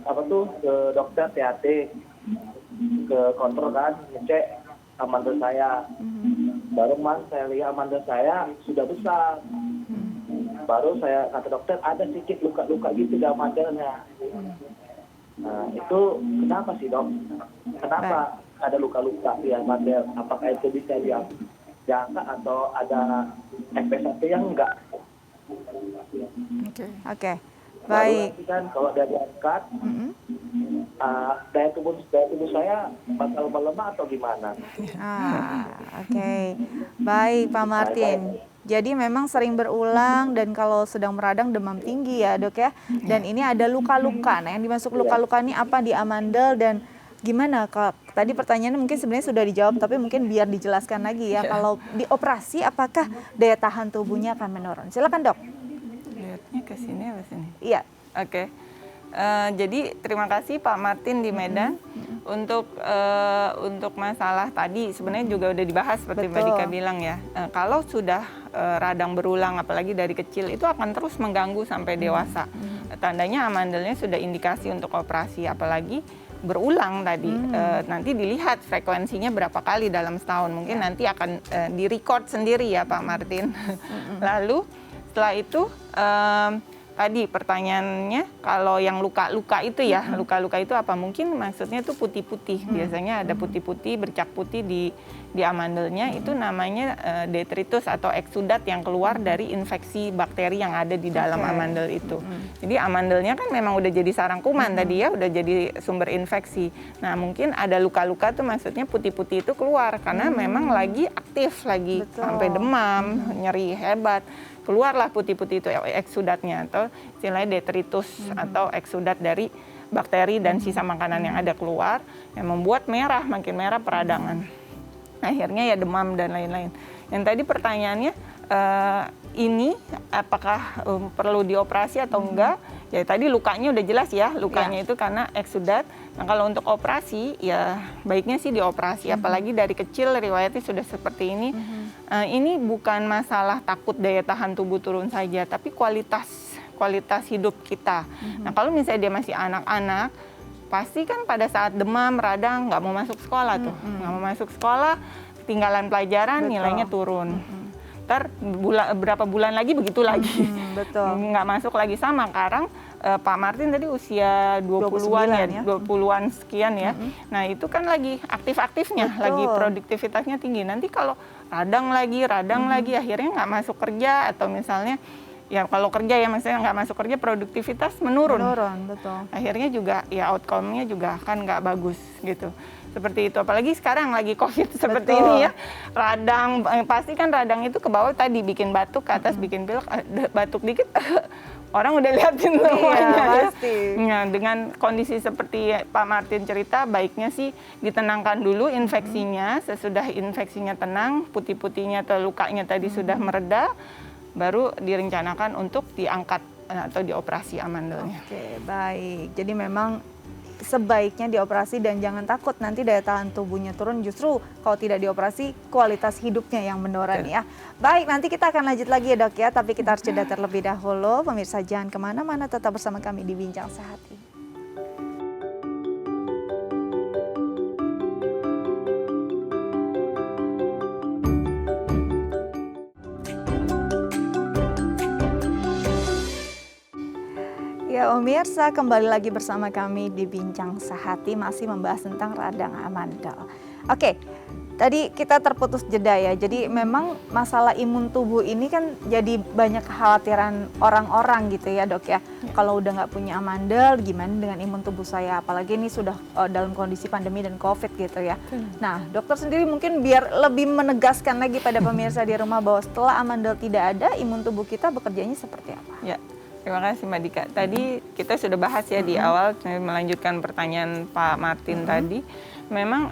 ke dokter THT, ke kontrol kan, ngecek amandel saya. Baru kemarin saya lihat amandel saya sudah besar. Baru saya kata dokter ada sedikit luka-luka gitu di amandelnya. Nah, itu kenapa sih dok? Kenapa ada luka-luka di amandel? Apakah itu bisa diangkat atau ada efek samping enggak? Oke, Baru baik. nanti kan kalau udah diangkat, daya tubuh saya bakal melemah atau gimana? Oke. Baik, Pak Martin. Jadi memang sering berulang dan kalau sedang meradang demam tinggi ya dok ya. Dan ini ada luka-luka. Nah yang dimasuk luka-luka ini apa di amandel dan gimana? Kalau tadi pertanyaannya mungkin sebenarnya sudah dijawab tapi mungkin biar dijelaskan lagi ya. Kalau dioperasi apakah daya tahan tubuhnya akan menurun? Silakan dok. Lihatnya ke sini apa sini? Iya. Oke. Jadi terima kasih Pak Martin di Medan untuk masalah tadi sebenarnya juga udah dibahas seperti Mbak Dika bilang ya. Kalau sudah radang berulang apalagi dari kecil itu akan terus mengganggu sampai dewasa. Tandanya amandelnya sudah indikasi untuk operasi apalagi berulang tadi. Nanti dilihat frekuensinya berapa kali dalam setahun. Mungkin nanti akan di-record sendiri ya Pak Martin. Lalu setelah itu tadi pertanyaannya kalau yang luka-luka itu ya, luka-luka itu apa? Mungkin maksudnya itu putih-putih. Biasanya ada putih-putih, bercak putih di amandelnya itu namanya detritus atau eksudat yang keluar dari infeksi bakteri yang ada di dalam amandel itu. Jadi amandelnya kan memang udah jadi sarang kuman tadi ya, udah jadi sumber infeksi. Nah, mungkin ada luka-luka tuh maksudnya putih-putih itu keluar karena memang lagi aktif lagi sampai demam, nyeri hebat. Keluarlah putih-putih itu eksudatnya atau istilahnya detritus atau eksudat dari bakteri dan sisa makanan yang ada keluar yang membuat merah, makin merah peradangan. Akhirnya ya demam dan lain-lain. Yang tadi pertanyaannya ini apakah perlu dioperasi atau enggak? Ya tadi lukanya udah jelas ya, lukanya itu karena eksudat. Nah kalau untuk operasi ya baiknya sih dioperasi, apalagi dari kecil riwayatnya sudah seperti ini. Ini bukan masalah takut daya tahan tubuh turun saja, tapi kualitas hidup kita. Nah kalau misalnya dia masih anak-anak, pasti kan pada saat demam, radang, nggak mau masuk sekolah tuh. Nggak mau masuk sekolah, ketinggalan pelajaran, nilainya turun. Ntar berapa bulan lagi begitu lagi. Nggak masuk lagi sama. Sekarang Pak Martin tadi usia 20-an ya, 20-an sekian ya. Nah itu kan lagi aktif-aktifnya, lagi produktivitasnya tinggi. Nanti kalau radang lagi, akhirnya nggak masuk kerja atau misalnya ya kalau kerja ya maksudnya nggak masuk kerja produktivitas menurun. Akhirnya juga ya outcome-nya juga kan nggak bagus gitu. Seperti itu, apalagi sekarang lagi COVID seperti ini ya, radang, pasti kan radang itu ke bawah tadi bikin batuk, ke atas bikin pilek, batuk dikit, orang udah liatin semuanya. Nah, dengan kondisi seperti Pak Martin cerita, baiknya sih ditenangkan dulu infeksinya, sesudah infeksinya tenang, putih-putihnya atau lukanya tadi sudah mereda, baru direncanakan untuk diangkat atau dioperasi amandelnya. Oke, baik. Jadi memang sebaiknya dioperasi dan jangan takut nanti daya tahan tubuhnya turun, justru kalau tidak dioperasi kualitas hidupnya yang menurun ya. Baik, nanti kita akan lanjut lagi ya dok ya, tapi kita harus jeda terlebih dahulu. Pemirsa jangan kemana-mana, tetap bersama kami di Bincang Sehat ini. Ya pemirsa, kembali lagi bersama kami di Bincang Sehati, masih membahas tentang radang amandel. Oke, tadi kita terputus jeda ya, jadi memang masalah imun tubuh ini kan jadi banyak kekhawatiran orang-orang gitu ya dok ya. Kalau udah nggak punya amandel, gimana dengan imun tubuh saya? Apalagi ini sudah dalam kondisi pandemi dan COVID gitu ya. Nah dokter sendiri mungkin biar lebih menegaskan lagi pada pemirsa di rumah bahwa setelah amandel tidak ada, imun tubuh kita bekerjanya seperti apa? Ya. Terima kasih Mbak Dika. Tadi kita sudah bahas ya di awal, melanjutkan pertanyaan Pak Martin tadi. Memang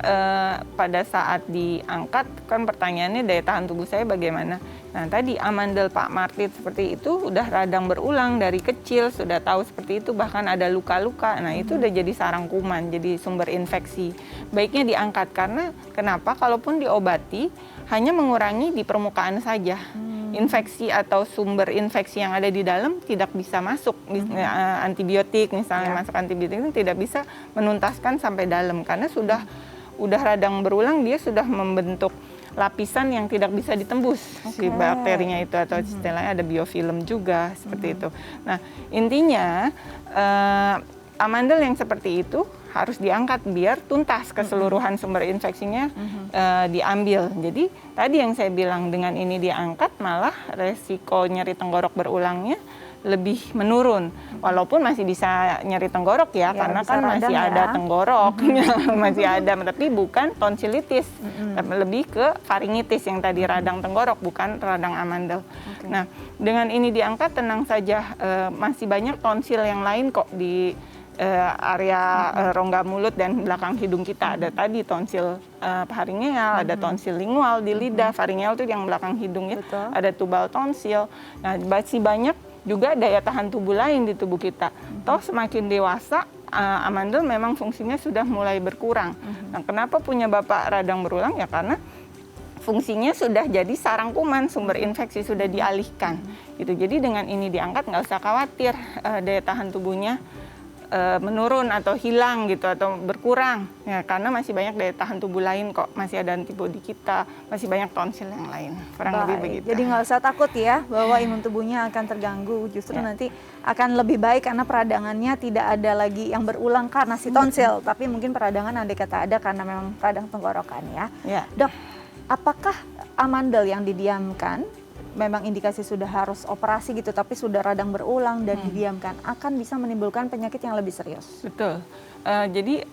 pada saat diangkat kan pertanyaannya daya tahan tubuh saya bagaimana. Nah tadi amandel Pak Martin seperti itu udah radang berulang dari kecil, sudah tahu seperti itu, bahkan ada luka-luka. Nah itu udah jadi sarang kuman, jadi sumber infeksi. Baiknya diangkat karena kenapa? Kalaupun diobati hanya mengurangi di permukaan saja. Infeksi atau sumber infeksi yang ada di dalam tidak bisa masuk, antibiotik misalnya masuk antibiotik itu tidak bisa menuntaskan sampai dalam karena udah radang berulang, dia sudah membentuk lapisan yang tidak bisa ditembus si bakterinya itu, atau istilahnya ada biofilm juga seperti itu. Nah intinya amandel yang seperti itu harus diangkat biar tuntas keseluruhan sumber infeksinya diambil. Jadi tadi yang saya bilang, dengan ini diangkat malah resiko nyeri tenggorok berulangnya lebih menurun. Walaupun masih bisa nyeri tenggorok ya karena kan masih ada tenggorok, masih ada, tapi bukan tonsilitis, tapi lebih ke faringitis yang tadi radang tenggorok, bukan radang amandel. Nah, dengan ini diangkat, tenang saja, masih banyak tonsil yang lain kok di area rongga mulut dan belakang hidung kita. Ada tadi tonsil faringeal, ada tonsil lingual di lidah. Faringeal itu yang belakang hidung ya. Ada tubal tonsil. Nah, masih banyak juga daya tahan tubuh lain di tubuh kita. Toh semakin dewasa, amandel memang fungsinya sudah mulai berkurang. Nah, kenapa punya Bapak radang berulang? Ya karena fungsinya sudah jadi sarang kuman, sumber infeksi sudah dialihkan. Gitu. Jadi dengan ini diangkat, nggak usah khawatir daya tahan tubuhnya menurun atau hilang gitu atau berkurang ya, karena masih banyak daya tahan tubuh lain kok, masih ada antibodi kita, masih banyak tonsil yang lain, kurang lebih begitu. Jadi nggak usah takut ya bahwa imun tubuhnya akan terganggu, justru nanti akan lebih baik karena peradangannya tidak ada lagi yang berulang karena si tonsil, tapi mungkin peradangan andai kata ada karena memang radang tenggorokan ya. Dok, apakah amandel yang didiamkan memang indikasi sudah harus operasi gitu, tapi sudah radang berulang dan didiamkan, akan bisa menimbulkan penyakit yang lebih serius? Betul. Jadi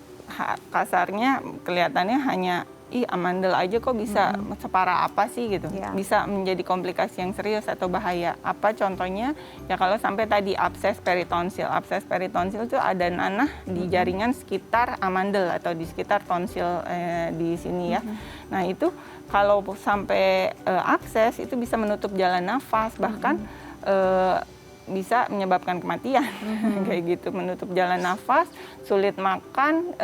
kasarnya kelihatannya hanya amandel aja kok bisa separah apa sih gitu, bisa menjadi komplikasi yang serius atau bahaya. Apa contohnya? Ya kalau sampai tadi abses peritonsil. Abses peritonsil itu ada nanah di jaringan sekitar amandel atau di sekitar tonsil di sini ya. Nah itu kalau sampai abses itu bisa menutup jalan nafas, bahkan bisa menyebabkan kematian kayak gitu, menutup jalan nafas, sulit makan,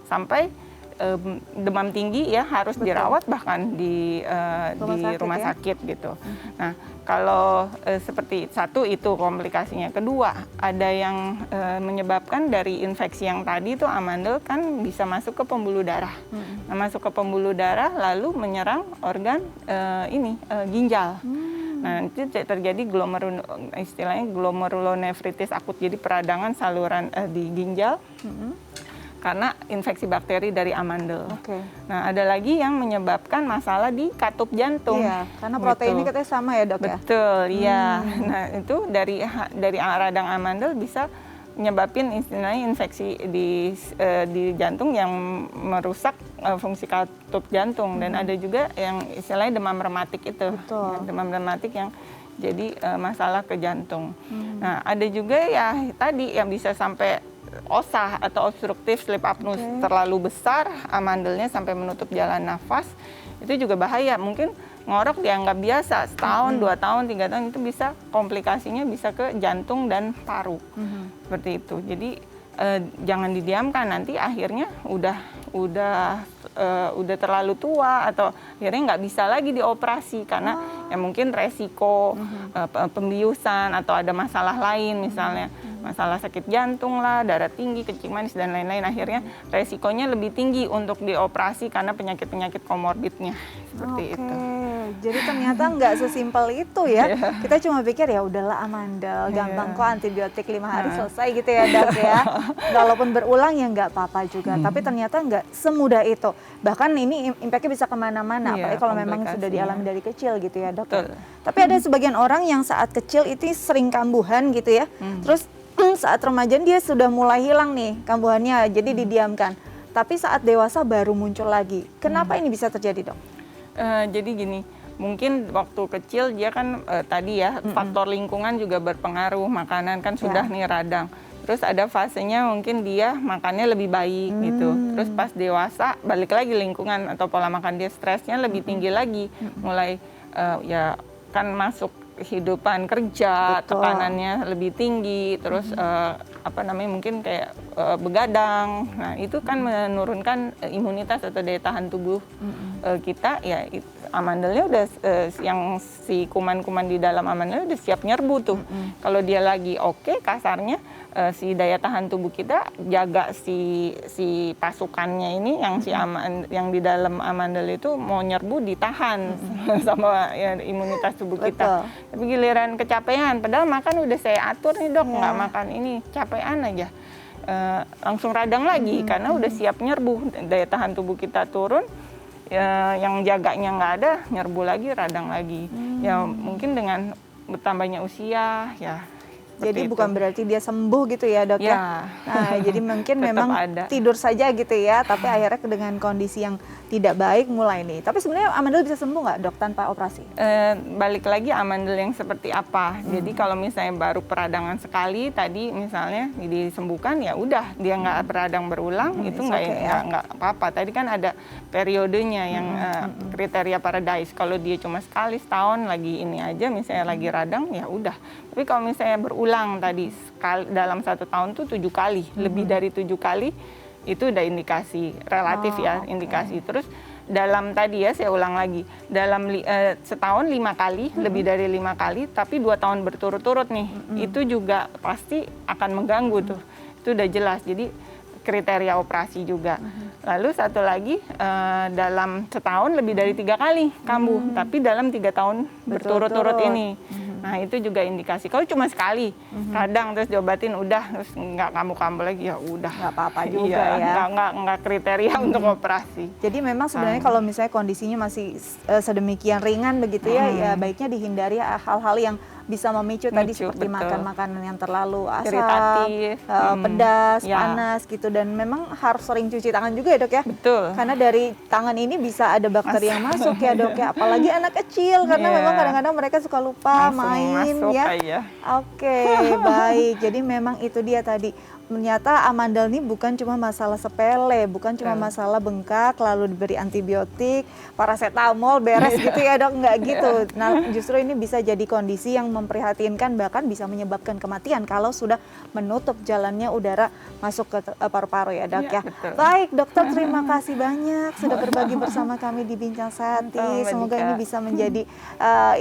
sampai demam tinggi ya, harus dirawat bahkan di rumah sakit gitu. Nah kalau seperti satu itu komplikasinya. Kedua, ada yang menyebabkan dari infeksi yang tadi itu amandel kan bisa masuk ke pembuluh darah. Nah, masuk ke pembuluh darah lalu menyerang organ ginjal. Nah, itu terjadi istilahnya glomerulonefritis akut, jadi peradangan saluran di ginjal. Karena infeksi bakteri dari amandel. Nah, ada lagi yang menyebabkan masalah di katup jantung. Iya, karena proteinnya katanya sama ya dok ya? Betul, iya. Nah, itu dari radang amandel bisa menyebabkan istilahnya infeksi di jantung yang merusak fungsi katup jantung. Dan ada juga yang istilahnya demam rematik itu. Ya, demam rematik yang jadi masalah ke jantung. Nah, ada juga ya tadi yang bisa sampai osah atau obstruktif sleep apnea terlalu besar, amandelnya sampai menutup jalan nafas, itu juga bahaya. Mungkin ngorok dianggap biasa, setahun, 2 tahun, 3 tahun itu bisa komplikasinya bisa ke jantung dan paru. Seperti itu. Jadi jangan didiamkan, nanti akhirnya udah terlalu tua atau akhirnya nggak bisa lagi dioperasi karena ya mungkin resiko pembiusan atau ada masalah lain, misalnya masalah sakit jantung lah, darah tinggi, kencing manis dan lain-lain, akhirnya resikonya lebih tinggi untuk dioperasi karena penyakit-penyakit komorbidnya seperti itu. Jadi ternyata nggak sesimpel itu ya. Kita cuma pikir ya udahlah amandel, gampang kok, antibiotik 5 hari selesai gitu ya dok ya. Walaupun berulang ya nggak apa-apa juga. Tapi ternyata nggak semudah itu. Bahkan ini impact-nya bisa kemana-mana, apalagi kalau memang sudah dialami dari kecil gitu ya dok. Tapi ada sebagian orang yang saat kecil itu sering kambuhan gitu ya. Terus saat remaja dia sudah mulai hilang nih kambuhannya, jadi didiamkan. Tapi saat dewasa baru muncul lagi. Kenapa ini bisa terjadi dok? Jadi gini, mungkin waktu kecil dia kan tadi ya faktor lingkungan juga berpengaruh, makanan kan sudah nih radang. Terus ada fasenya mungkin dia makannya lebih baik gitu. Terus pas dewasa balik lagi lingkungan atau pola makan dia, stresnya lebih tinggi lagi. Mulai ya kan masuk kehidupan kerja, tekanannya lebih tinggi, terus mungkin kayak begadang. Nah, itu kan menurunkan imunitas atau daya tahan tubuh kita. Ya amandelnya udah yang si kuman-kuman di dalam amandelnya udah siap nyerbu tuh. Kalau dia lagi kasarnya si daya tahan tubuh kita jaga si pasukannya ini yang di dalam amandel itu mau nyerbu ditahan sama imunitas tubuh kita. Tapi giliran kecapean, padahal makan udah saya atur nih dok, nggak makan ini, capean aja. langsung radang lagi karena udah siap nyerbu, daya tahan tubuh kita turun, yang jaganya nggak ada, nyerbu lagi, radang lagi. Ya mungkin dengan bertambahnya usia ya. Jadi bukan berarti dia sembuh gitu ya dok ya? Ya. Nah jadi mungkin Tetap memang ada. tidur saja gitu ya, tapi akhirnya dengan kondisi yang tidak baik mulai nih. Tapi sebenarnya amandel bisa sembuh nggak dok tanpa operasi? Balik lagi amandel yang seperti apa. Jadi kalau misalnya baru peradangan sekali tadi misalnya disembuhkan ya udah dia nggak beradang berulang itu nggak apa-apa. Tadi kan ada periodenya yang kriteria Paradise. Kalau dia cuma sekali setahun lagi ini aja misalnya lagi radang ya udah. Tapi kalau misalnya berulang tadi dalam 1 tahun tuh 7 kali, lebih dari 7 kali itu udah indikasi relatif indikasi. Terus dalam tadi ya saya ulang lagi, dalam setahun 5 kali, lebih dari 5 kali, tapi 2 tahun berturut-turut nih, itu juga pasti akan mengganggu tuh. Itu udah jelas. Jadi kriteria operasi juga. Lalu satu lagi dalam setahun lebih dari 3 kali kambuh, tapi dalam 3 tahun berturut-turut ini. Nah itu juga indikasi. Kalau cuma sekali, kadang terus diobatin udah, terus nggak kambuh-kambuh lagi ya udah. Nggak apa-apa juga ya. Nggak kriteria untuk operasi. Jadi memang sebenarnya kalau misalnya kondisinya masih sedemikian ringan begitu ya baiknya dihindari hal-hal yang bisa memicu tadi seperti makan makanan yang terlalu asam, pedas, panas gitu, dan memang harus sering cuci tangan juga ya dok ya. Betul. Karena dari tangan ini bisa ada bakteri yang masuk ya dok ya, apalagi anak kecil karena memang kadang-kadang mereka suka lupa main ya. Oke, baik. Jadi memang itu dia tadi. Ternyata amandel ini bukan cuma masalah sepele, bukan cuma masalah bengkak lalu diberi antibiotik, paracetamol beres gitu ya dok, nggak gitu. Nah justru ini bisa jadi kondisi yang memprihatinkan, bahkan bisa menyebabkan kematian kalau sudah menutup jalannya udara masuk ke paru-paru ya dok ya. Baik dokter, terima kasih banyak sudah berbagi bersama kami di Bincang Sehati. Semoga ini bisa menjadi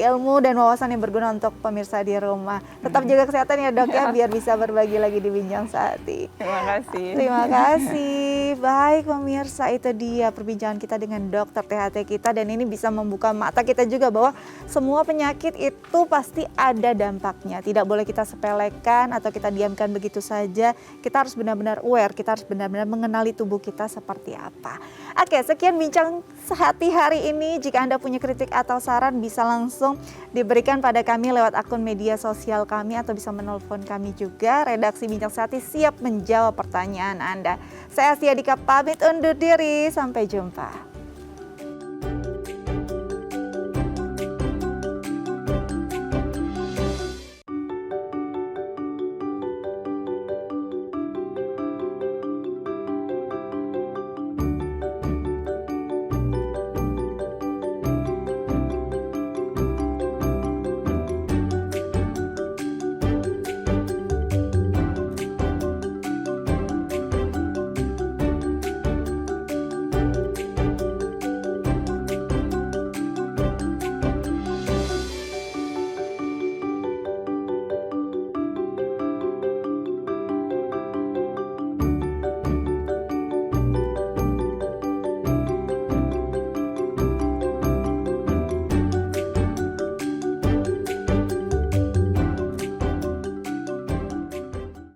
ilmu dan wawasan yang berguna untuk pemirsa di rumah. Tetap jaga kesehatan ya dok ya, biar bisa berbagi lagi di Bincang Sehati. Terima kasih. Terima kasih. Baik pemirsa, itu dia perbincangan kita dengan dokter THT kita, dan ini bisa membuka mata kita juga bahwa semua penyakit itu pasti ada dampaknya. Tidak boleh kita sepelekan atau kita diamkan begitu saja. Kita harus benar-benar aware, kita harus benar-benar mengenali tubuh kita seperti apa. Oke, sekian Bincang Sehati hari ini. Jika Anda punya kritik atau saran bisa langsung diberikan pada kami lewat akun media sosial kami atau bisa menelpon kami juga. Redaksi Bincang Sehati siap menjawab pertanyaan Anda. Saya Astia Dika pamit undur diri, sampai jumpa.